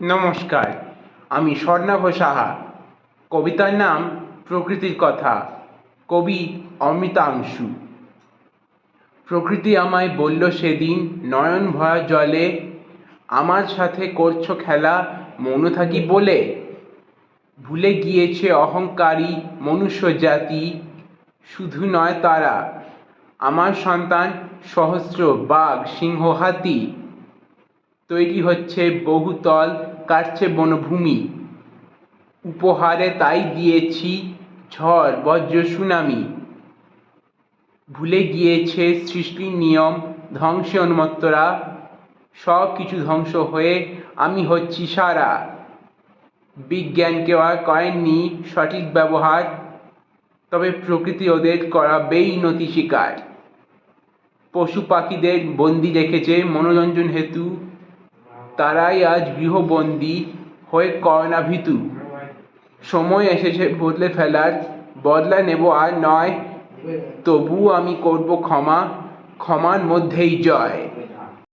নমস্কার, আমি স্বর্ণাভ সাহা। কবিতার নাম প্রকৃতির কথা। কবি অমৃতাংশু। প্রকৃতি আমায় বলল সেদিন নয়ন ভরা জলে, আমার সাথে করছো খেলা মনু থাকি বলে। ভুলে গিয়েছে অহংকারী মনুষ্য জাতি, শুধু নয় তারা আমার সন্তান সহস্র বাঘ সিংহ হাতি। তৈরি হচ্ছে বহুতল, কাটছে বনভূমি, উপহারে তাই দিয়েছি ঝড় বজ্র সুনামি। ভুলে গিয়েছে সৃষ্টির নিয়ম, ধ্বংসে উন্মত্তরা, সব কিছু ধ্বংস হয়ে আমি হচ্ছি সারা। বিজ্ঞানকে আর করেননি সঠিক ব্যবহার, তবে প্রকৃতি ওদের করাবেই নতি শিকার। পশু পাখিদের বন্দি রেখেছে মনোরঞ্জন হেতু, তারাই আজ গৃহবন্দী হয়ে করোনা ভীতু। সময় এসেছে বদলে ফেলার, বদলা নেব আর নয়, তবু আমি করব ক্ষমা, ক্ষমার মধ্যেই জয়।